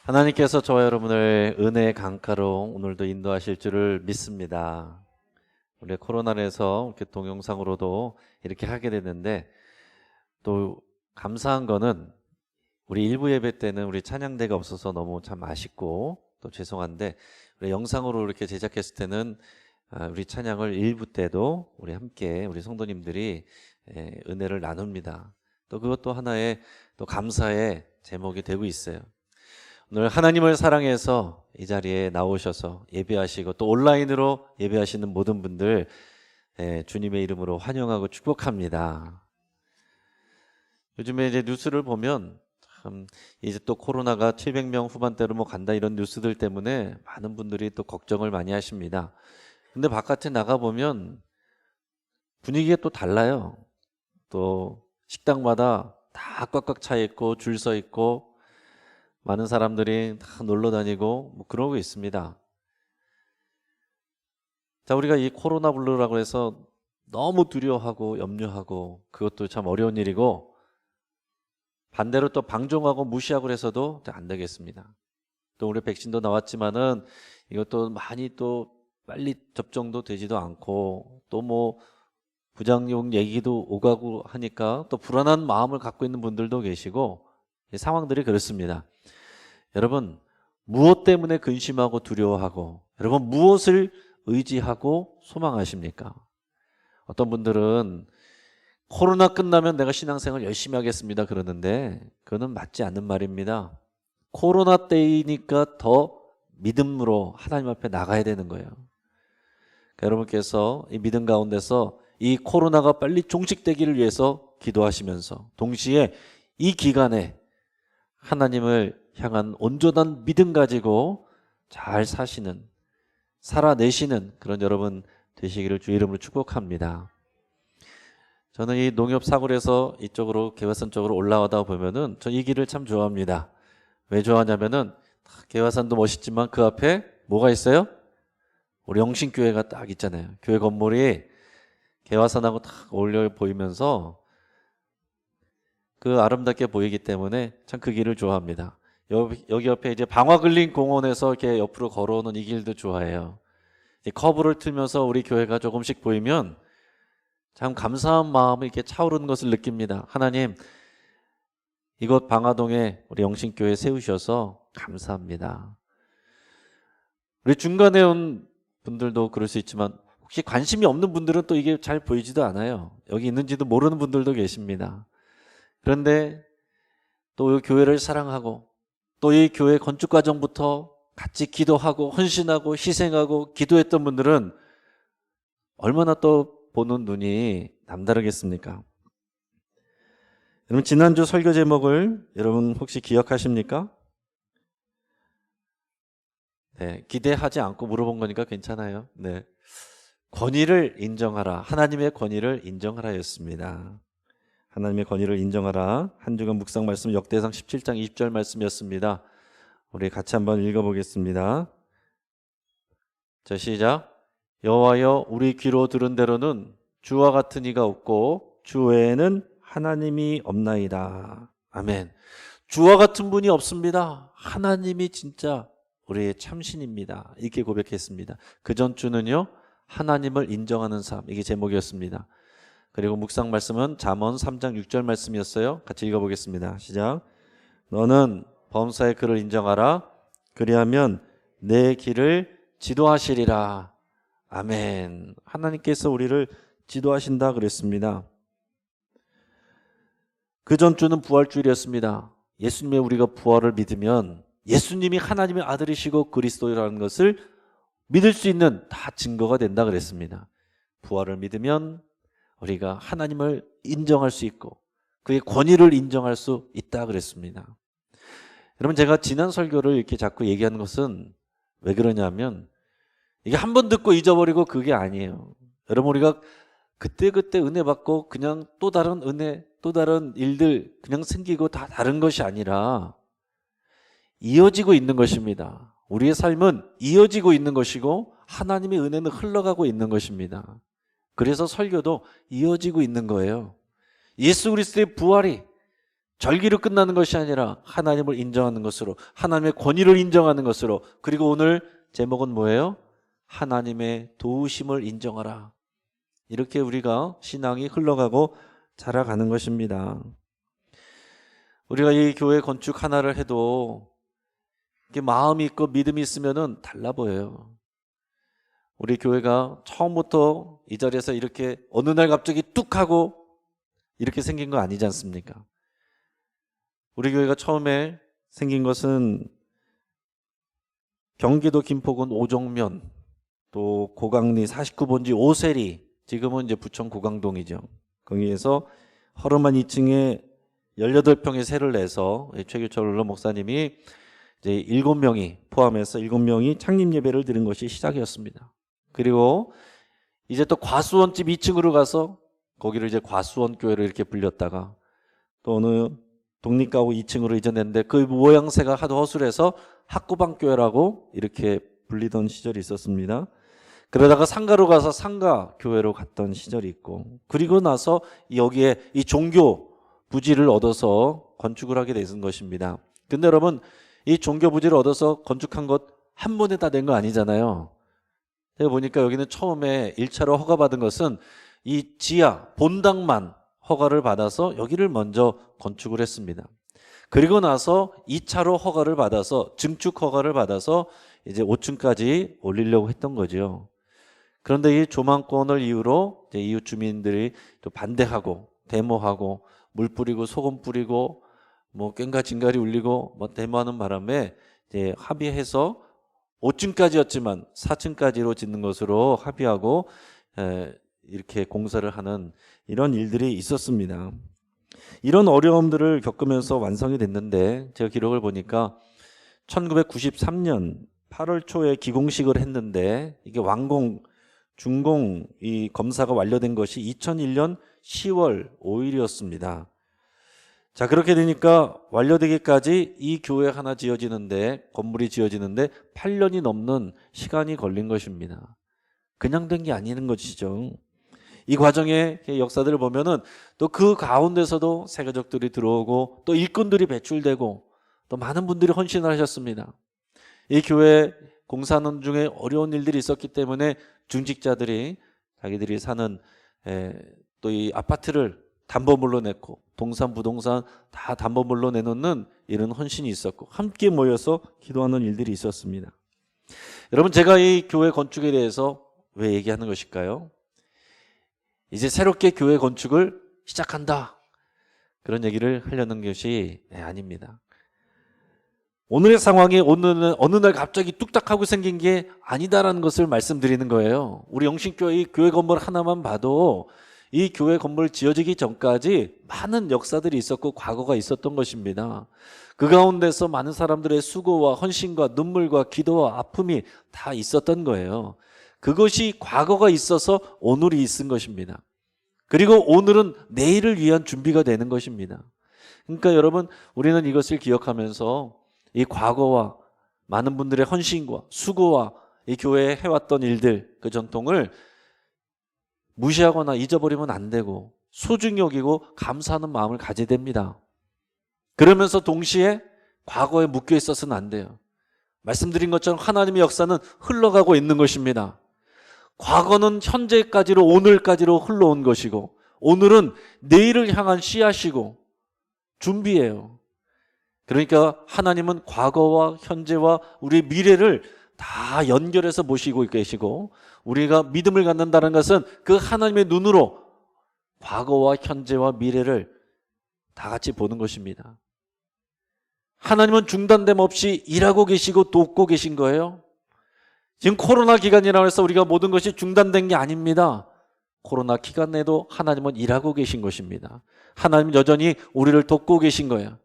하나님께서 저와 여러분을 은혜의 강가로 오늘도 인도하실 줄을 믿습니다. 우리 코로나에서 이렇게 동영상으로도 이렇게 하게 됐는데, 또 감사한 거는 우리 일부 예배 때는 우리 찬양대가 없어서 너무 참 아쉽고 또 죄송한데, 우리 영상으로 이렇게 제작했을 때는 우리 찬양을 일부 때도 우리 함께 우리 성도님들이 은혜를 나눕니다. 또 그것도 하나의 또 감사의 제목이 되고 있어요. 오늘 하나님을 사랑해서 이 자리에 나오셔서 예배하시고 또 온라인으로 예배하시는 모든 분들 주님의 이름으로 환영하고 축복합니다. 요즘에 이제 뉴스를 보면 참 이제 또 코로나가 700명 후반대로 간다 이런 뉴스들 때문에 많은 분들이 또 걱정을 많이 하십니다. 근데 바깥에 나가 보면 분위기가 또 달라요. 또 식당마다 다 꽉꽉 차 있고 줄 서 있고 많은 사람들이 다 놀러 다니고 그러고 있습니다. 자, 우리가 이 코로나 블루라고 해서 너무 두려워하고 염려하고 그것도 참 어려운 일이고, 반대로 또 방종하고 무시하고 해서도 안 되겠습니다. 또 우리 백신도 나왔지만은 이것도 많이 또 빨리 접종도 되지도 않고 또 부작용 얘기도 오가고 하니까 또 불안한 마음을 갖고 있는 분들도 계시고 상황들이 그렇습니다. 여러분, 무엇 때문에 근심하고 두려워하고, 여러분 무엇을 의지하고 소망하십니까? 어떤 분들은 코로나 끝나면 내가 신앙생활 열심히 하겠습니다 그러는데 그거는 맞지 않는 말입니다. 코로나 때이니까 더 믿음으로 하나님 앞에 나가야 되는 거예요. 그러니까 여러분께서 이 믿음 가운데서 이 코로나가 빨리 종식되기를 위해서 기도하시면서 동시에 이 기간에 하나님을 향한 온전한 믿음 가지고 잘 사시는, 살아내시는 그런 여러분 되시기를 주 이름으로 축복합니다. 저는 이 농협 사거리에서 이쪽으로 개화산 쪽으로 올라가다 보면은 저 이 길을 참 좋아합니다. 왜 좋아하냐면은 개화산도 멋있지만 그 앞에 뭐가 있어요? 우리 영신교회가 딱 있잖아요. 교회 건물이 개화산하고 딱 어울려 보이면서 그 아름답게 보이기 때문에 참 그 길을 좋아합니다. 여기 옆에 이제 방화글린 공원에서 이렇게 옆으로 걸어오는 이 길도 좋아해요. 이 커브를 틀면서 우리 교회가 조금씩 보이면 참 감사한 마음이 이렇게 차오르는 것을 느낍니다. 하나님, 이곳 방화동에 우리 영신교회 세우셔서 감사합니다. 우리 중간에 온 분들도 그럴 수 있지만 혹시 관심이 없는 분들은 또 이게 잘 보이지도 않아요. 여기 있는지도 모르는 분들도 계십니다. 그런데 또 이 교회를 사랑하고 또 이 교회 건축 과정부터 같이 기도하고 헌신하고 희생하고 기도했던 분들은 얼마나 또 보는 눈이 남다르겠습니까? 여러분, 지난주 설교 제목을 여러분 혹시 기억하십니까? 네, 기대하지 않고 물어본 거니까 괜찮아요. 네, 권위를 인정하라. 하나님의 권위를 인정하라 였습니다. 하나님의 권위를 인정하라. 한 주간 묵상 말씀 역대상 17장 20절 말씀이었습니다. 우리 같이 한번 읽어보겠습니다. 자, 시작. 여호와여, 우리 귀로 들은 대로는 주와 같은 이가 없고 주 외에는 하나님이 없나이다. 아멘. 주와 같은 분이 없습니다. 하나님이 진짜 우리의 참신입니다. 이렇게 고백했습니다. 그 전 주는요, 하나님을 인정하는 삶, 이게 제목이었습니다. 그리고 묵상 말씀은 잠언 3장 6절 말씀이었어요. 같이 읽어보겠습니다. 시작. 너는 범사의 그를 인정하라. 그리하면 내 길을 지도하시리라. 아멘. 하나님께서 우리를 지도하신다 그랬습니다. 그 전주는 부활주일이었습니다. 예수님의 우리가 부활을 믿으면 예수님이 하나님의 아들이시고 그리스도라는 것을 믿을 수 있는 다 증거가 된다 그랬습니다. 부활을 믿으면 우리가 하나님을 인정할 수 있고 그의 권위를 인정할 수 있다 그랬습니다. 여러분, 제가 지난 설교를 이렇게 자꾸 얘기하는 것은 왜 그러냐면 이게 한 번 듣고 잊어버리고 그게 아니에요. 여러분, 우리가 그때그때 은혜 받고 그냥 또 다른 은혜, 또 다른 일들 그냥 생기고 다 다른 것이 아니라 이어지고 있는 것입니다. 우리의 삶은 이어지고 있는 것이고 하나님의 은혜는 흘러가고 있는 것입니다. 그래서 설교도 이어지고 있는 거예요. 예수 그리스도의 부활이 절기로 끝나는 것이 아니라 하나님을 인정하는 것으로, 하나님의 권위를 인정하는 것으로, 그리고 오늘 제목은 뭐예요? 하나님의 도우심을 인정하라. 이렇게 우리가 신앙이 흘러가고 자라가는 것입니다. 우리가 이 교회 건축 하나를 해도 이렇게 마음이 있고 믿음이 있으면은 달라 보여요. 우리 교회가 처음부터 이 자리에서 이렇게 어느 날 갑자기 뚝 하고 이렇게 생긴 거 아니지 않습니까? 우리 교회가 처음에 생긴 것은 경기도 김포군 오종면, 또 고강리 49번지 오세리, 지금은 이제 부천 고강동이죠. 거기에서 허름한 2층에 18평의 세를 내서 최규철 목사님이 이제 7명이 포함해서 7명이 창립 예배를 드린 것이 시작이었습니다. 그리고 이제 또 과수원집 2층으로 가서 거기를 이제 과수원 교회로 이렇게 불렸다가 또 어느 독립가구 2층으로 이전했는데 그 모양새가 하도 허술해서 학구방 교회라고 이렇게 불리던 시절이 있었습니다. 그러다가 상가로 가서 상가 교회로 갔던 시절이 있고, 그리고 나서 여기에 이 종교 부지를 얻어서 건축을 하게 된 것입니다. 근데 여러분, 이 종교 부지를 얻어서 건축한 것 한 번에 다 된 거 아니잖아요. 제가 보니까 여기는 처음에 1차로 허가받은 것은 이 지하 본당만 허가를 받아서 여기를 먼저 건축을 했습니다. 그리고 나서 2차로 허가를 받아서, 증축 허가를 받아서 이제 5층까지 올리려고 했던 거죠. 그런데 이 조망권을 이유로 이제 이웃 주민들이 또 반대하고 데모하고 물 뿌리고 소금 뿌리고 뭐 꽹과 징가리 울리고 뭐 데모하는 바람에 이제 합의해서 5층까지였지만 4층까지로 짓는 것으로 합의하고 이렇게 공사를 하는 이런 일들이 있었습니다. 이런 어려움들을 겪으면서 완성이 됐는데, 제가 기록을 보니까 1993년 8월 초에 기공식을 했는데 이게 완공, 준공 이 검사가 완료된 것이 2001년 10월 5일이었습니다. 자, 그렇게 되니까 완료되기까지 이 교회 하나 지어지는데, 건물이 지어지는데 8년이 넘는 시간이 걸린 것입니다. 그냥 된 게 아니는 것이죠. 이 과정의 역사들을 보면은 또 그 가운데서도 세가족들이 들어오고 또 일꾼들이 배출되고 또 많은 분들이 헌신을 하셨습니다. 이 교회 공사하는 중에 어려운 일들이 있었기 때문에 중직자들이 자기들이 사는 또 이 아파트를 담보물로 냈고 동산 부동산 다 담보물로 내놓는 이런 헌신이 있었고 함께 모여서 기도하는 일들이 있었습니다. 여러분, 제가 이 교회 건축에 대해서 왜 얘기하는 것일까요? 이제 새롭게 교회 건축을 시작한다, 그런 얘기를 하려는 것이 아닙니다. 오늘의 상황이 어느 날 갑자기 뚝딱하고 생긴 게 아니다라는 것을 말씀드리는 거예요. 우리 영신교회 교회 건물 하나만 봐도 이 교회 건물 지어지기 전까지 많은 역사들이 있었고 과거가 있었던 것입니다. 그 가운데서 많은 사람들의 수고와 헌신과 눈물과 기도와 아픔이 다 있었던 거예요. 그것이 과거가 있어서 오늘이 있은 것입니다. 그리고 오늘은 내일을 위한 준비가 되는 것입니다. 그러니까 여러분, 우리는 이것을 기억하면서 이 과거와 많은 분들의 헌신과 수고와 이 교회에 해왔던 일들, 그 전통을 무시하거나 잊어버리면 안 되고 소중히 여기고 감사하는 마음을 가져야 됩니다. 그러면서 동시에 과거에 묶여 있어서는 안 돼요. 말씀드린 것처럼 하나님의 역사는 흘러가고 있는 것입니다. 과거는 현재까지로 오늘까지로 흘러온 것이고 오늘은 내일을 향한 씨앗이고 준비예요. 그러니까 하나님은 과거와 현재와 우리의 미래를 다 연결해서 모시고 계시고, 우리가 믿음을 갖는다는 것은 그 하나님의 눈으로 과거와 현재와 미래를 다 같이 보는 것입니다. 하나님은 중단됨 없이 일하고 계시고 돕고 계신 거예요. 지금 코로나 기간이라고 해서 우리가 모든 것이 중단된 게 아닙니다. 코로나 기간 내도 하나님은 일하고 계신 것입니다. 하나님은 여전히 우리를 돕고 계신 거예요.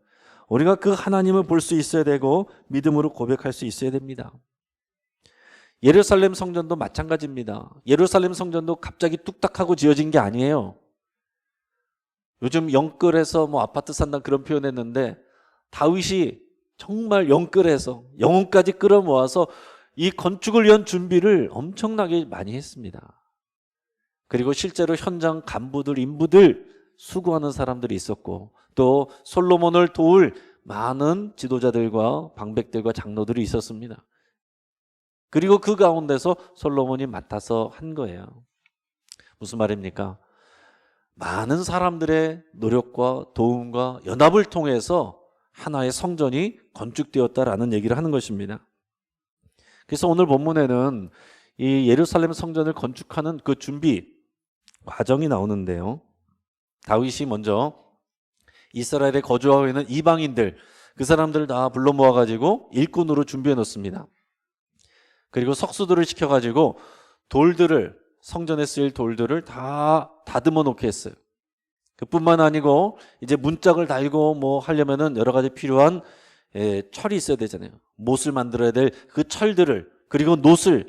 우리가 그 하나님을 볼 수 있어야 되고 믿음으로 고백할 수 있어야 됩니다. 예루살렘 성전도 마찬가지입니다. 예루살렘 성전도 갑자기 뚝딱하고 지어진 게 아니에요. 요즘 영끌해서 뭐 아파트 산다 그런 표현했는데, 다윗이 정말 영끌해서 영혼까지 끌어모아서 이 건축을 위한 준비를 엄청나게 많이 했습니다. 그리고 실제로 현장 간부들, 인부들 수고하는 사람들이 있었고 또 솔로몬을 도울 많은 지도자들과 방백들과 장로들이 있었습니다. 그리고 그 가운데서 솔로몬이 맡아서 한 거예요. 무슨 말입니까? 많은 사람들의 노력과 도움과 연합을 통해서 하나의 성전이 건축되었다라는 얘기를 하는 것입니다. 그래서 오늘 본문에는 이 예루살렘 성전을 건축하는 그 준비 과정이 나오는데요. 다윗이 먼저 이스라엘에 거주하고 있는 이방인들, 그 사람들을 다 불러 모아가지고 일꾼으로 준비해 놓습니다. 그리고 석수들을 시켜가지고 돌들을, 성전에 쓰일 돌들을 다 다듬어 놓게 했어요. 그뿐만 아니고 이제 문짝을 달고 뭐 하려면은 여러 가지 필요한 철이 있어야 되잖아요. 못을 만들어야 될 그 철들을, 그리고 놋을,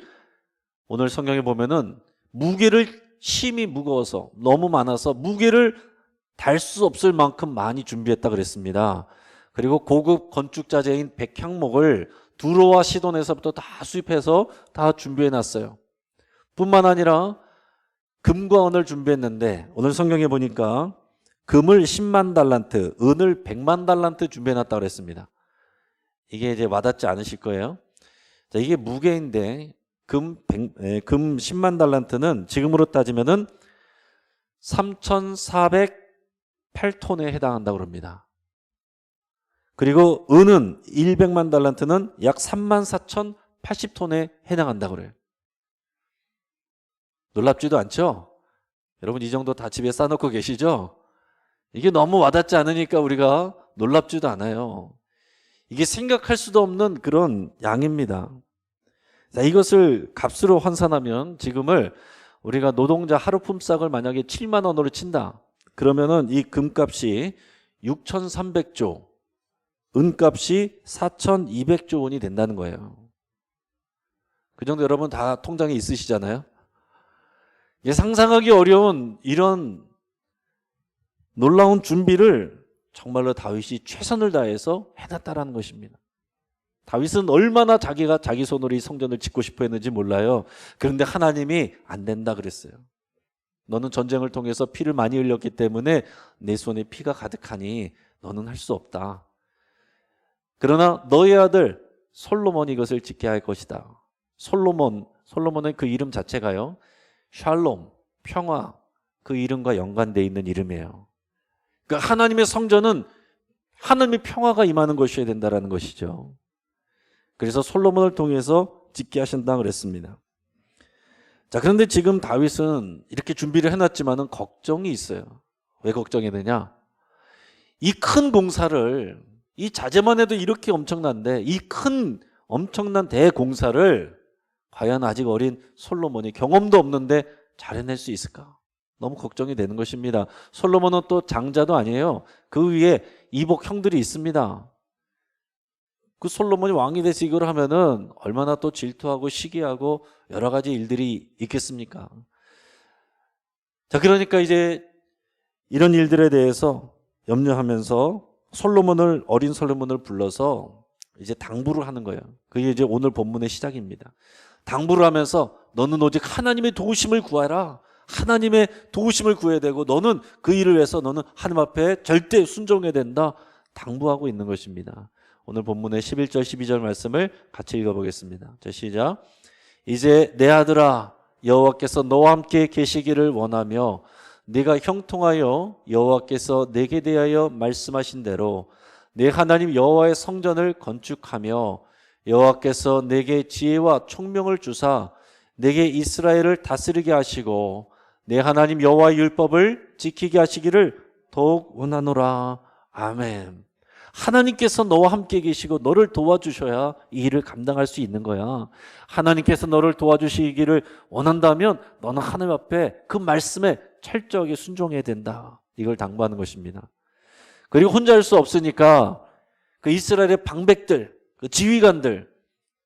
오늘 성경에 보면은 무게를 심히 무거워서 너무 많아서 무게를 달 수 없을 만큼 많이 준비했다 그랬습니다. 그리고 고급 건축 자재인 백향목을 두로와 시돈에서부터 다 수입해서 다 준비해 놨어요. 뿐만 아니라 금과 은을 준비했는데 오늘 성경에 보니까 금을 10만 달란트, 은을 100만 달란트 준비해 놨다고 그랬습니다. 이게 이제 와닿지 않으실 거예요. 자, 이게 무게인데 금 10만 달란트는 지금으로 따지면은 3,408톤에 해당한다고 합니다. 그리고 은은 100만 달란트는 약 34,080톤에 해당한다고 그래요. 놀랍지도 않죠? 여러분 이 정도 다 집에 쌓아놓고 계시죠? 이게 너무 와닿지 않으니까 우리가 놀랍지도 않아요. 이게 생각할 수도 없는 그런 양입니다. 자, 이것을 값으로 환산하면 지금을 우리가 노동자 하루 품삯을 만약에 7만 원으로 친다. 그러면은 이 금값이 6,300조, 은값이 4,200조 원이 된다는 거예요. 그 정도 여러분 다 통장에 있으시잖아요. 이게 상상하기 어려운 이런 놀라운 준비를 정말로 다윗이 최선을 다해서 해놨다라는 것입니다. 다윗은 얼마나 자기가 자기 손으로 이 성전을 짓고 싶어 했는지 몰라요. 그런데 하나님이 안 된다 그랬어요. 너는 전쟁을 통해서 피를 많이 흘렸기 때문에 내 손에 피가 가득하니 너는 할 수 없다. 그러나 너의 아들 솔로몬이 이것을 짓게 할 것이다. 솔로몬의 그 이름 자체가요, 샬롬, 평화, 그 이름과 연관되어 있는 이름이에요. 그러니까 하나님의 성전은 하나님의 평화가 임하는 것이어야 된다는 것이죠. 그래서 솔로몬을 통해서 짓게 하신다고 그랬습니다. 자, 그런데 지금 다윗은 이렇게 준비를 해놨지만은 걱정이 있어요. 왜 걱정이 되냐? 이 큰 공사를, 이 자재만 해도 이렇게 엄청난데 이 큰 엄청난 대공사를 과연 아직 어린 솔로몬이 경험도 없는데 잘 해낼 수 있을까? 너무 걱정이 되는 것입니다. 솔로몬은 또 장자도 아니에요. 그 위에 이복 형들이 있습니다. 그 솔로몬이 왕이 돼서 이걸 하면은 얼마나 또 질투하고 시기하고 여러 가지 일들이 있겠습니까? 자, 그러니까 이제 이런 일들에 대해서 염려하면서 어린 솔로몬을 불러서 이제 당부를 하는 거예요. 그게 이제 오늘 본문의 시작입니다. 당부를 하면서 너는 오직 하나님의 도우심을 구하라. 하나님의 도우심을 구해야 되고 너는 그 일을 위해서 너는 하나님 앞에 절대 순종해야 된다. 당부하고 있는 것입니다. 오늘 본문의 11절 12절 말씀을 같이 읽어보겠습니다. 자, 시작. 이제 내 아들아, 여호와께서 너와 함께 계시기를 원하며 네가 형통하여 여호와께서 내게 대하여 말씀하신 대로 내 하나님 여호와의 성전을 건축하며 여호와께서 내게 지혜와 총명을 주사 내게 이스라엘을 다스리게 하시고 내 하나님 여호와의 율법을 지키게 하시기를 더욱 원하노라. 아멘. 하나님께서 너와 함께 계시고 너를 도와주셔야 이 일을 감당할 수 있는 거야. 하나님께서 너를 도와주시기를 원한다면 너는 하나님 앞에 그 말씀에 철저하게 순종해야 된다. 이걸 당부하는 것입니다. 그리고 혼자 할 수 없으니까 그 이스라엘의 방백들, 그 지휘관들,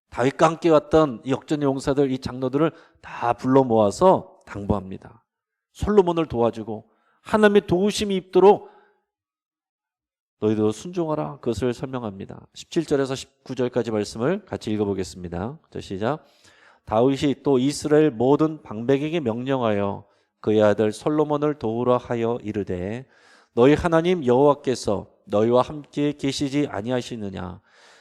다윗과 함께 왔던 이 역전의 용사들, 이 장로들을 다 불러 모아서 당부합니다. 솔로몬을 도와주고 하나님의 도우심이 있도록 너희도 순종하라. 그것을 설명합니다. 17절에서 19절까지 말씀을 같이 읽어보겠습니다. 자, 시작. 다윗이 또 이스라엘 모든 방백에게 명령하여 그의 아들 솔로몬을 도우라 하여 이르되 너희 하나님 여호와께서 너희와 함께 계시지 아니하시느냐?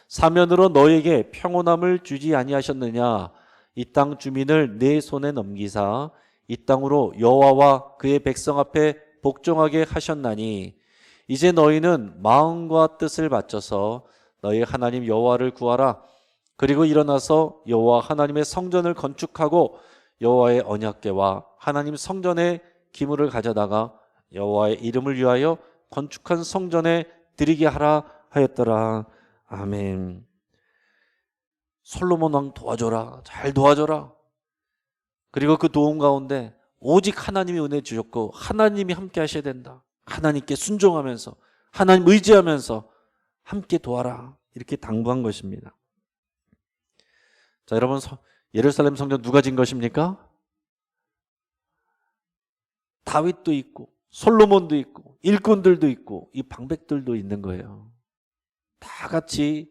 사면으로 너희에게 평온함을 주지 아니하셨느냐? 이 땅 주민을 내 손에 넘기사 이 땅으로 여호와와 그의 백성 앞에 복종하게 하셨나니 이제 너희는 마음과 뜻을 바쳐서 너희 하나님 여호와를 구하라. 그리고 일어나서 여호와 하나님의 성전을 건축하고 여호와의 언약궤와 하나님 성전의 기물을 가져다가 여호와의 이름을 위하여 건축한 성전에 드리게 하라 하였더라. 아멘. 솔로몬 왕 도와줘라. 잘 도와줘라. 그리고 그 도움 가운데 오직 하나님이 은혜 주셨고 하나님이 함께 하셔야 된다. 하나님께 순종하면서 하나님 의지하면서 함께 도와라. 이렇게 당부한 것입니다. 자, 여러분, 예루살렘 성전 누가 진 것입니까? 다윗도 있고 솔로몬도 있고 일꾼들도 있고 이 방백들도 있는 거예요. 다 같이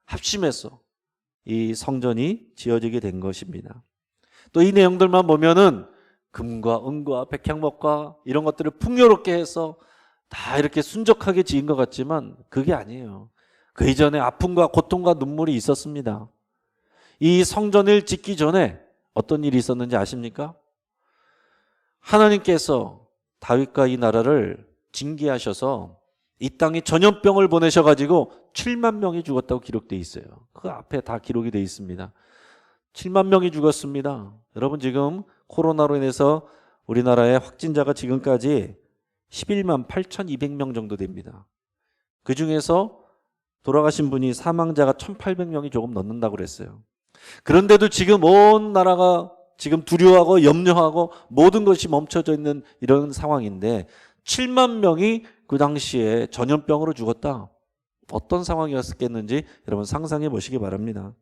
합심해서 이 성전이 지어지게 된 것입니다. 또 이 내용들만 보면은 금과 은과 백향목과 이런 것들을 풍요롭게 해서 다 이렇게 순적하게 지은 것 같지만 그게 아니에요. 그 이전에 아픔과 고통과 눈물이 있었습니다. 이 성전을 짓기 전에 어떤 일이 있었는지 아십니까? 하나님께서 다윗과 이 나라를 징계하셔서 이 땅에 전염병을 보내셔가지고 7만 명이 죽었다고 기록되어 있어요. 그 앞에 다 기록이 되어 있습니다. 7만 명이 죽었습니다. 여러분, 지금 코로나로 인해서 우리나라의 확진자가 지금까지 11만 8,200명 정도 됩니다. 그 중에서 돌아가신 분이 사망자가 1,800명이 조금 넘는다고 그랬어요. 그런데도 지금 온 나라가 지금 두려워하고 염려하고 모든 것이 멈춰져 있는 이런 상황인데 7만 명이 그 당시에 전염병으로 죽었다. 어떤 상황이었겠는지 여러분 상상해 보시기 바랍니다.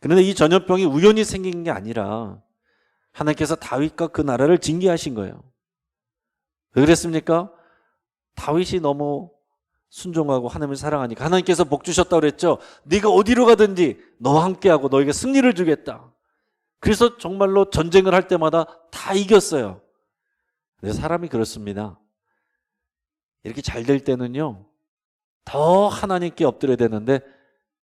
그런데 이 전염병이 우연히 생긴 게 아니라 하나님께서 다윗과 그 나라를 징계하신 거예요. 왜 그랬습니까? 다윗이 너무 순종하고 하나님을 사랑하니까 하나님께서 복 주셨다고 그랬죠. 네가 어디로 가든지 너와 함께하고 너에게 승리를 주겠다. 그래서 정말로 전쟁을 할 때마다 다 이겼어요. 근데 사람이 그렇습니다. 이렇게 잘 될 때는요 더 하나님께 엎드려야 되는데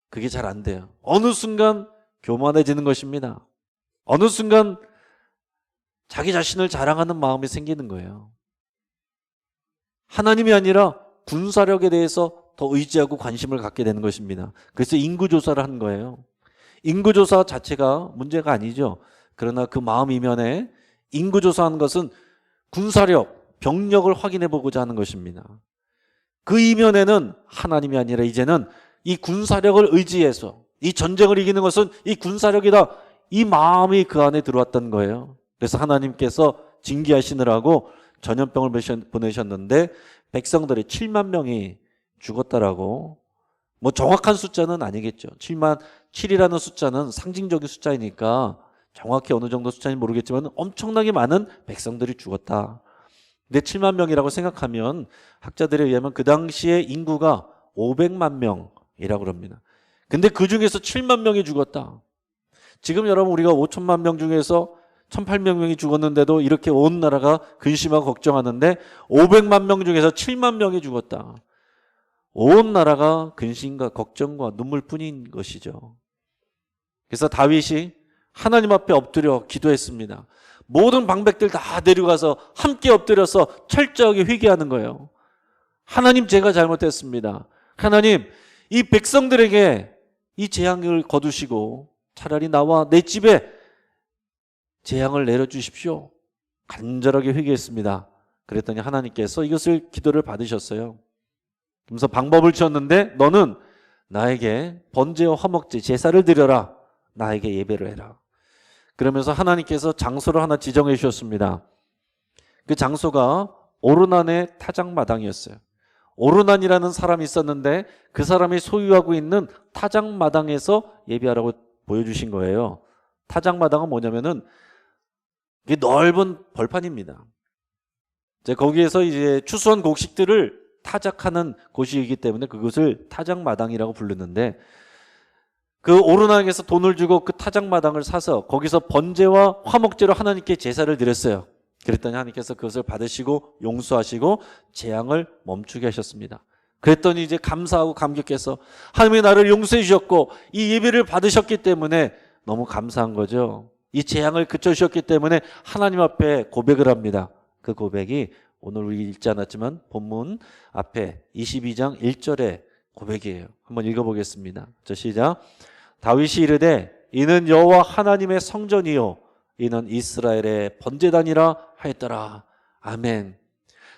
그게 잘 안 돼요. 어느 순간 교만해지는 것입니다. 어느 순간 자기 자신을 자랑하는 마음이 생기는 거예요. 하나님이 아니라 군사력에 대해서 더 의지하고 관심을 갖게 되는 것입니다. 그래서 인구조사를 한 거예요. 인구조사 자체가 문제가 아니죠. 그러나 그 마음 이면에 인구조사하는 것은 군사력, 병력을 확인해 보고자 하는 것입니다. 그 이면에는 하나님이 아니라 이제는 이 군사력을 의지해서 이 전쟁을 이기는 것은 이 군사력이다. 이 마음이 그 안에 들어왔던 거예요. 그래서 하나님께서 징계하시느라고 전염병을 보내셨는데 백성들이 7만 명이 죽었다라고. 뭐 정확한 숫자는 아니겠죠. 7이라는 숫자는 상징적인 숫자이니까 정확히 어느 정도 숫자인지 모르겠지만 엄청나게 많은 백성들이 죽었다. 근데 7만 명이라고 생각하면 학자들에 의하면 그 당시에 인구가 500만 명이라고 합니다. 근데 그 중에서 7만 명이 죽었다. 지금 여러분 우리가 5천만 명 중에서 1,800명이 죽었는데도 이렇게 온 나라가 근심하고 걱정하는데 500만 명 중에서 7만 명이 죽었다. 온 나라가 근심과 걱정과 눈물뿐인 것이죠. 그래서 다윗이 하나님 앞에 엎드려 기도했습니다. 모든 방백들 다 데려가서 함께 엎드려서 철저하게 회개하는 거예요. 하나님, 제가 잘못했습니다. 하나님, 이 백성들에게 이 재앙을 거두시고 차라리 나와 내 집에 재앙을 내려주십시오. 간절하게 회개했습니다. 그랬더니 하나님께서 이것을 기도를 받으셨어요. 그래서 방법을 주었는데 너는 나에게 번제와 화목제 제사를 드려라. 나에게 예배를 해라. 그러면서 하나님께서 장소를 하나 지정해 주셨습니다. 그 장소가 오르난의 타작마당이었어요. 오르난이라는 사람이 있었는데 그 사람이 소유하고 있는 타작마당에서 예배하라고 보여주신 거예요. 타작마당은 뭐냐면은 이게 넓은 벌판입니다. 이제 거기에서 이제 추수한 곡식들을 타작하는 곳이기 때문에 그것을 타작마당이라고 부르는데 그 오르난에서 돈을 주고 그 타작마당을 사서 거기서 번제와 화목제로 하나님께 제사를 드렸어요. 그랬더니 하나님께서 그것을 받으시고 용서하시고 재앙을 멈추게 하셨습니다. 그랬더니 이제 감사하고 감격해서 하나님이 나를 용서해 주셨고 이 예배를 받으셨기 때문에 너무 감사한 거죠. 이 재앙을 그쳐주셨기 때문에 하나님 앞에 고백을 합니다. 그 고백이 오늘 우리 읽지 않았지만 본문 앞에 22장 1절의 고백이에요. 한번 읽어보겠습니다. 자, 시작. 다윗이 이르되 이는 여호와 하나님의 성전이요 이는 이스라엘의 번제단이라 하였더라. 아멘.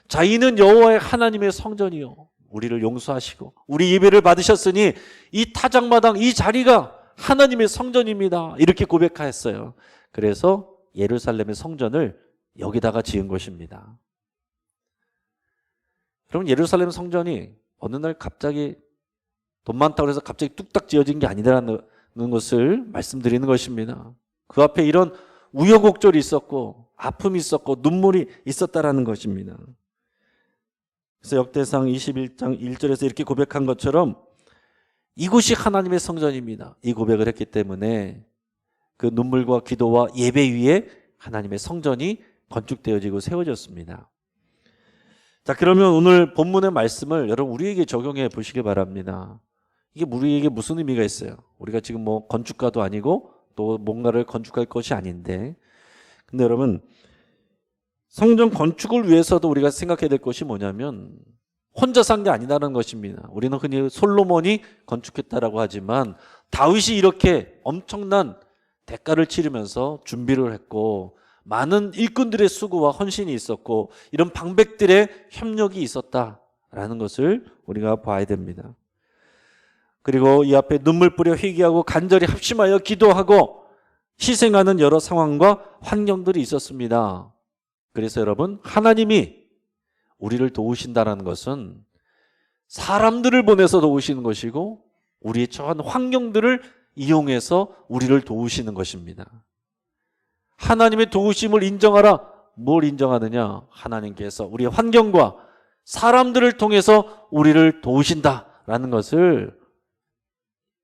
자, 이는 여호와의 하나님의 성전이요 우리를 용서하시고 우리 예배를 받으셨으니 이 타작마당 이 자리가 하나님의 성전입니다. 이렇게 고백하였어요. 그래서 예루살렘의 성전을 여기다가 지은 것입니다. 여러분, 예루살렘 성전이 어느 날 갑자기 돈 많다고 해서 갑자기 뚝딱 지어진 게 아니라는 것을 말씀드리는 것입니다. 그 앞에 이런 우여곡절이 있었고 아픔이 있었고 눈물이 있었다라는 것입니다. 그래서 역대상 21장 1절에서 이렇게 고백한 것처럼 이곳이 하나님의 성전입니다. 이 고백을 했기 때문에 그 눈물과 기도와 예배 위에 하나님의 성전이 건축되어지고 세워졌습니다. 자, 그러면 오늘 본문의 말씀을 여러분 우리에게 적용해 보시기 바랍니다. 이게 우리에게 무슨 의미가 있어요? 우리가 지금 뭐 건축가도 아니고 또 뭔가를 건축할 것이 아닌데, 근데 여러분 성전 건축을 위해서도 우리가 생각해야 될 것이 뭐냐면 혼자 산 게 아니라는 것입니다. 우리는 흔히 솔로몬이 건축했다라고 하지만 다윗이 이렇게 엄청난 대가를 치르면서 준비를 했고 많은 일꾼들의 수고와 헌신이 있었고 이런 방백들의 협력이 있었다라는 것을 우리가 봐야 됩니다. 그리고 이 앞에 눈물 뿌려 회개하고 간절히 합심하여 기도하고 희생하는 여러 상황과 환경들이 있었습니다. 그래서 여러분, 하나님이 우리를 도우신다는 것은 사람들을 보내서 도우시는 것이고 우리의 처한 환경들을 이용해서 우리를 도우시는 것입니다. 하나님의 도우심을 인정하라. 뭘 인정하느냐? 하나님께서 우리의 환경과 사람들을 통해서 우리를 도우신다라는 것을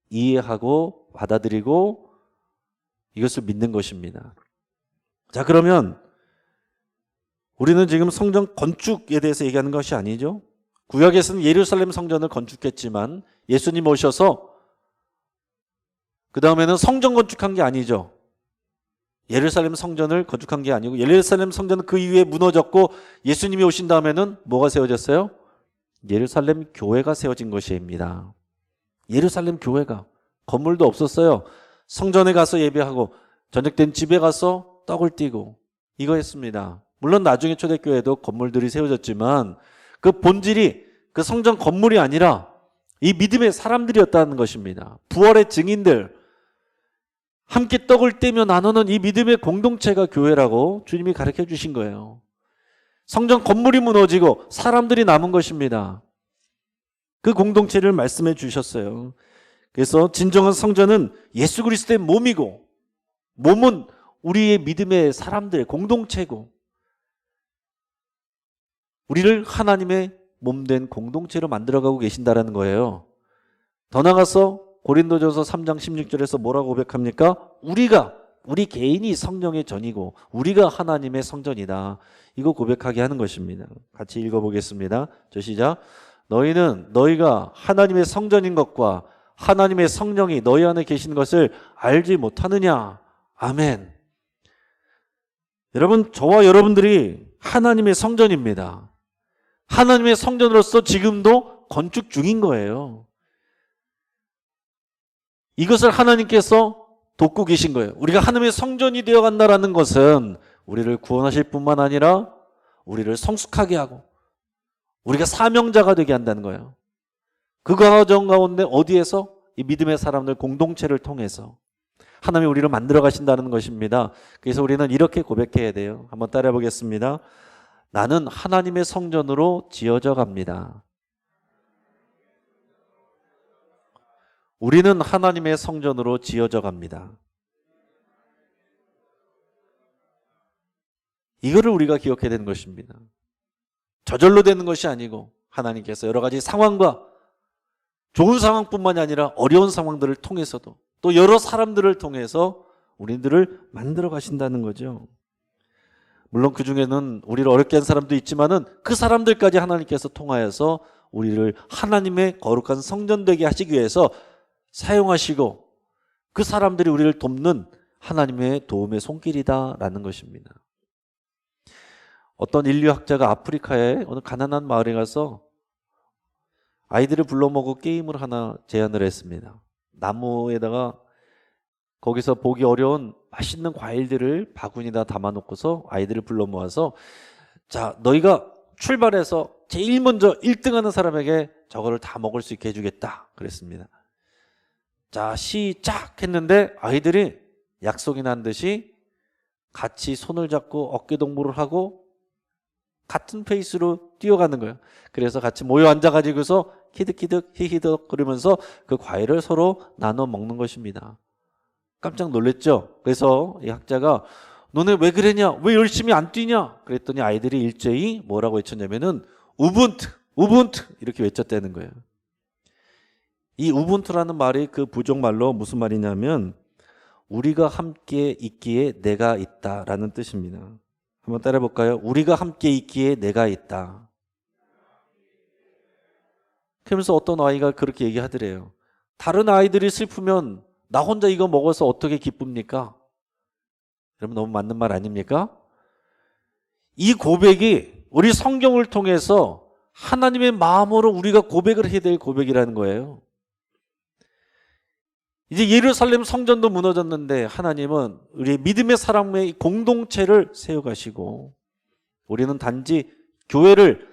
이해하고 받아들이고 이것을 믿는 것입니다. 자, 그러면 우리는 지금 성전 건축에 대해서 얘기하는 것이 아니죠. 구약에서는 예루살렘 성전을 건축했지만 예수님 오셔서 그 다음에는 성전 건축한 게 아니죠. 예루살렘 성전을 건축한 게 아니고 예루살렘 성전은 그 이후에 무너졌고 예수님이 오신 다음에는 뭐가 세워졌어요? 예루살렘 교회가 세워진 것입니다. 예루살렘 교회가 건물도 없었어요. 성전에 가서 예배하고 저녁된 집에 가서 떡을 띠고 이거 했습니다. 물론 나중에 초대교회도 건물들이 세워졌지만 그 본질이 그 성전 건물이 아니라 이 믿음의 사람들이었다는 것입니다. 부활의 증인들, 함께 떡을 떼며 나누는 이 믿음의 공동체가 교회라고 주님이 가르쳐 주신 거예요. 성전 건물이 무너지고 사람들이 남은 것입니다. 그 공동체를 말씀해 주셨어요. 그래서 진정한 성전은 예수 그리스도의 몸이고 몸은 우리의 믿음의 사람들의 공동체고 우리를 하나님의 몸된 공동체로 만들어가고 계신다는 거예요. 더 나아가서 고린도전서 3장 16절에서 뭐라고 고백합니까? 우리 개인이 성령의 전이고 우리가 하나님의 성전이다. 이거 고백하게 하는 것입니다. 같이 읽어보겠습니다. 저 시작. 너희는 너희가 하나님의 성전인 것과 하나님의 성령이 너희 안에 계신 것을 알지 못하느냐? 아멘. 여러분, 저와 여러분들이 하나님의 성전입니다. 하나님의 성전으로서 지금도 건축 중인 거예요. 이것을 하나님께서 돕고 계신 거예요. 우리가 하나님의 성전이 되어간다는 것은 우리를 구원하실 뿐만 아니라 우리를 성숙하게 하고 우리가 사명자가 되게 한다는 거예요. 그 과정 가운데 어디에서? 이 믿음의 사람들 공동체를 통해서 하나님이 우리를 만들어 가신다는 것입니다. 그래서 우리는 이렇게 고백해야 돼요. 한번 따라해 보겠습니다. 나는 하나님의 성전으로 지어져 갑니다. 우리는 하나님의 성전으로 지어져 갑니다. 이거를 우리가 기억해야 되는 것입니다. 저절로 되는 것이 아니고 하나님께서 여러 가지 상황과 좋은 상황뿐만이 아니라 어려운 상황들을 통해서도 또 여러 사람들을 통해서 우리들을 만들어 가신다는 거죠. 물론 그 중에는 우리를 어렵게 한 사람도 있지만은 그 사람들까지 하나님께서 통하여서 우리를 하나님의 거룩한 성전 되게 하시기 위해서 사용하시고 그 사람들이 우리를 돕는 하나님의 도움의 손길이다라는 것입니다. 어떤 인류학자가 아프리카의 어느 가난한 마을에 가서 아이들을 불러 모으고 게임을 하나 제안을 했습니다. 나무에다가 거기서 보기 어려운 맛있는 과일들을 바구니에다 담아놓고서 아이들을 불러 모아서 자, 너희가 출발해서 제일 먼저 1등하는 사람에게 저거를 다 먹을 수 있게 해주겠다 그랬습니다. 자, 시작 했는데 아이들이 약속이 난 듯이 같이 손을 잡고 어깨동무를 하고 같은 페이스로 뛰어가는 거예요. 그래서 같이 모여 앉아가지고서 키득키득 히히득 그러면서 그 과일을 서로 나눠 먹는 것입니다. 깜짝 놀랐죠. 그래서 이 학자가 너네 왜 그러냐, 왜 열심히 안 뛰냐 그랬더니 아이들이 일제히 뭐라고 외쳤냐면은 우분투 우분투 이렇게 외쳤다는 거예요. 이 우분투라는 말이 그 부족말로 무슨 말이냐면 우리가 함께 있기에 내가 있다라는 뜻입니다. 한번 따라해 볼까요? 우리가 함께 있기에 내가 있다. 그러면서 어떤 아이가 그렇게 얘기하더래요. 다른 아이들이 슬프면 나 혼자 이거 먹어서 어떻게 기쁩니까? 여러분 너무 맞는 말 아닙니까? 이 고백이 우리 성경을 통해서 하나님의 마음으로 우리가 고백을 해야 될 고백이라는 거예요. 이제 예루살렘 성전도 무너졌는데 하나님은 우리 믿음의 사람의 공동체를 세워가시고 우리는 단지 교회를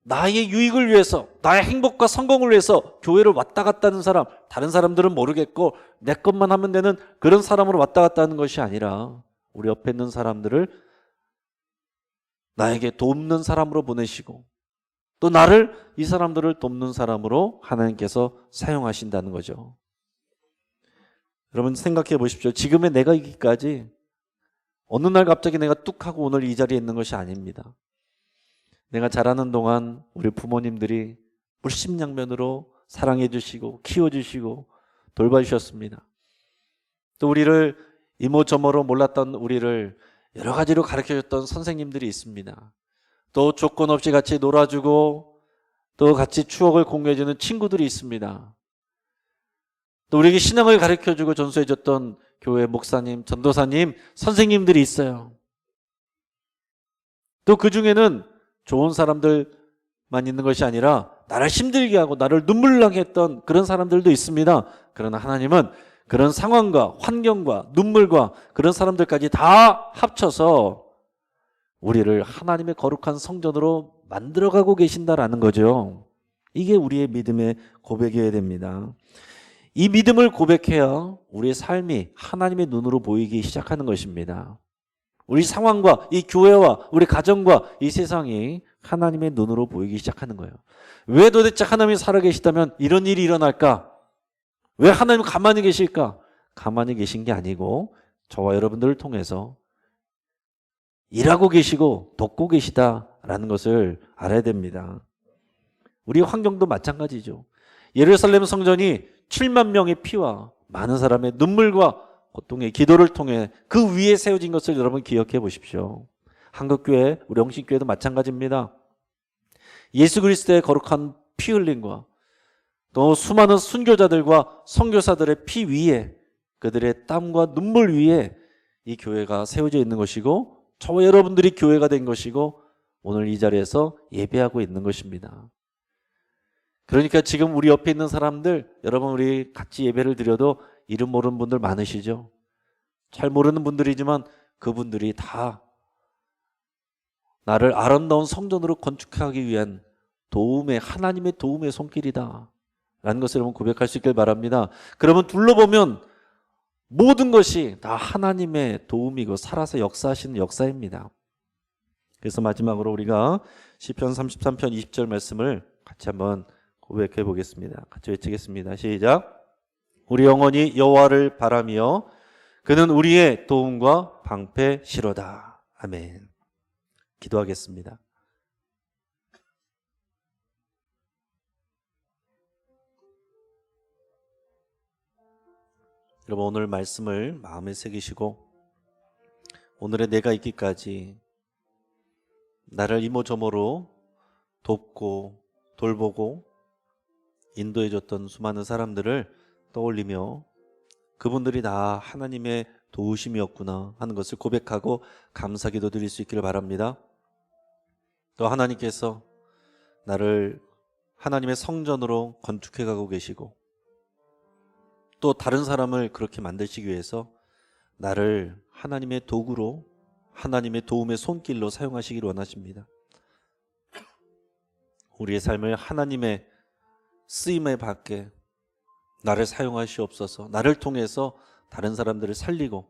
나의 유익을 위해서 나의 행복과 성공을 위해서 교회를 왔다 갔다 하는 사람, 다른 사람들은 모르겠고 내 것만 하면 되는 그런 사람으로 왔다 갔다 하는 것이 아니라 우리 옆에 있는 사람들을 나에게 돕는 사람으로 보내시고 또 나를 이 사람들을 돕는 사람으로 하나님께서 사용하신다는 거죠. 여러분 생각해 보십시오. 지금의 내가 있기까지 어느 날 갑자기 내가 뚝 하고 오늘 이 자리에 있는 것이 아닙니다. 내가 자라는 동안 우리 부모님들이 물심양면으로 사랑해 주시고 키워주시고 돌봐주셨습니다. 또 우리를 이모저모로 몰랐던 우리를 여러 가지로 가르쳐줬던 선생님들이 있습니다. 또 조건 없이 같이 놀아주고 또 같이 추억을 공유해주는 친구들이 있습니다. 또 우리에게 신앙을 가르쳐주고 전수해줬던 교회 목사님, 전도사님, 선생님들이 있어요. 또 그 중에는 좋은 사람들만 있는 것이 아니라 나를 힘들게 하고 나를 눈물 나게 했던 그런 사람들도 있습니다. 그러나 하나님은 그런 상황과 환경과 눈물과 그런 사람들까지 다 합쳐서 우리를 하나님의 거룩한 성전으로 만들어가고 계신다라는 거죠. 이게 우리의 믿음의 고백이어야 됩니다. 이 믿음을 고백해야 우리의 삶이 하나님의 눈으로 보이기 시작하는 것입니다. 우리 상황과 이 교회와 우리 가정과 이 세상이 하나님의 눈으로 보이기 시작하는 거예요. 왜 도대체 하나님이 살아계시다면 이런 일이 일어날까? 왜 하나님 가만히 계실까? 가만히 계신 게 아니고 저와 여러분들을 통해서 일하고 계시고 돕고 계시다라는 것을 알아야 됩니다. 우리 환경도 마찬가지죠. 예루살렘 성전이 7만 명의 피와 많은 사람의 눈물과 고통의 기도를 통해 그 위에 세워진 것을 여러분 기억해 보십시오. 한국교회, 우리 영신교회도 마찬가지입니다. 예수 그리스도의 거룩한 피 흘림과 또 수많은 순교자들과 선교사들의 피 위에 그들의 땀과 눈물 위에 이 교회가 세워져 있는 것이고 저와 여러분들이 교회가 된 것이고 오늘 이 자리에서 예배하고 있는 것입니다. 그러니까 지금 우리 옆에 있는 사람들 여러분 우리 같이 예배를 드려도 이름 모르는 분들 많으시죠? 잘 모르는 분들이지만 그분들이 다 나를 아름다운 성전으로 건축하기 위한 도움의 하나님의 도움의 손길이다 라는 것을 여러분 고백할 수 있길 바랍니다. 그러면 둘러보면 모든 것이 다 하나님의 도움이고 살아서 역사하시는 역사입니다. 그래서 마지막으로 우리가 시편 33편 20절 말씀을 같이 한번 고백해 보겠습니다. 같이 외치겠습니다. 시작. 우리 영혼이 여호와를 바라며 그는 우리의 도움과 방패시로다. 아멘. 기도하겠습니다. 여러분 오늘 말씀을 마음에 새기시고 오늘의 내가 있기까지 나를 이모저모로 돕고 돌보고 인도해줬던 수많은 사람들을 떠올리며 그분들이 다 하나님의 도우심이었구나 하는 것을 고백하고 감사기도 드릴 수 있기를 바랍니다. 또 하나님께서 나를 하나님의 성전으로 건축해가고 계시고 또 다른 사람을 그렇게 만드시기 위해서 나를 하나님의 도구로 하나님의 도움의 손길로 사용하시기를 원하십니다. 우리의 삶을 하나님의 쓰임에 받게 나를 사용하시옵소서. 나를 통해서 다른 사람들을 살리고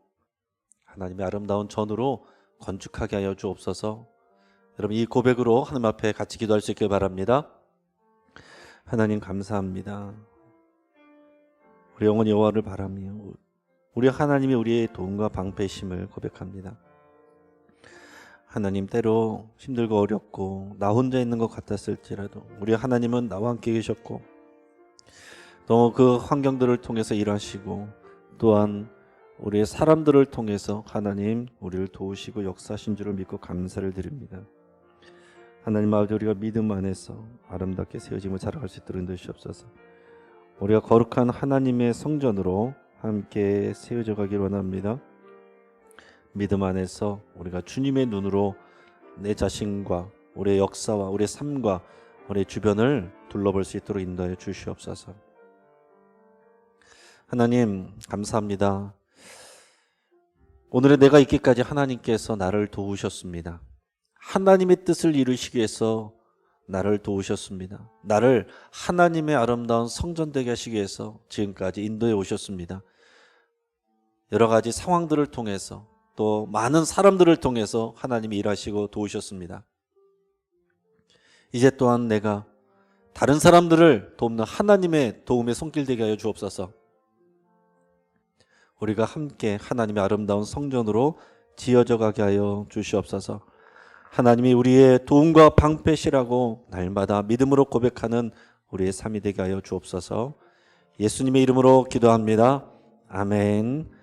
하나님의 아름다운 전으로 건축하게 하여 주옵소서. 여러분 이 고백으로 하나님 앞에 같이 기도할 수 있길 바랍니다. 하나님 감사합니다. 우리 영원히 여호와를 바라며 우리 하나님이 우리의 도움과 방패심을 고백합니다. 하나님 때로 힘들고 어렵고 나 혼자 있는 것 같았을지라도 우리 하나님은 나와 함께 계셨고 또 그 환경들을 통해서 일하시고 또한 우리의 사람들을 통해서 하나님 우리를 도우시고 역사하신 줄을 믿고 감사를 드립니다. 하나님 아버지 우리가 믿음 안에서 아름답게 세워짐을 자라갈 수 있도록 인도하시옵소서. 우리가 거룩한 하나님의 성전으로 함께 세워져 가기를 원합니다. 믿음 안에서 우리가 주님의 눈으로 내 자신과 우리의 역사와 우리의 삶과 우리의 주변을 둘러볼 수 있도록 인도하여 주시옵소서. 하나님 감사합니다. 오늘의 내가 있기까지 하나님께서 나를 도우셨습니다. 하나님의 뜻을 이루시기 위해서 나를 도우셨습니다. 나를 하나님의 아름다운 성전 되게 하시기 위해서 지금까지 인도해 오셨습니다. 여러 가지 상황들을 통해서 또 많은 사람들을 통해서 하나님이 일하시고 도우셨습니다. 이제 또한 내가 다른 사람들을 돕는 하나님의 도움의 손길 되게 하여 주옵소서. 우리가 함께 하나님의 아름다운 성전으로 지어져 가게 하여 주시옵소서. 하나님이 우리의 도움과 방패시라고 날마다 믿음으로 고백하는 우리의 삶이 되게 하여 주옵소서. 예수님의 이름으로 기도합니다. 아멘.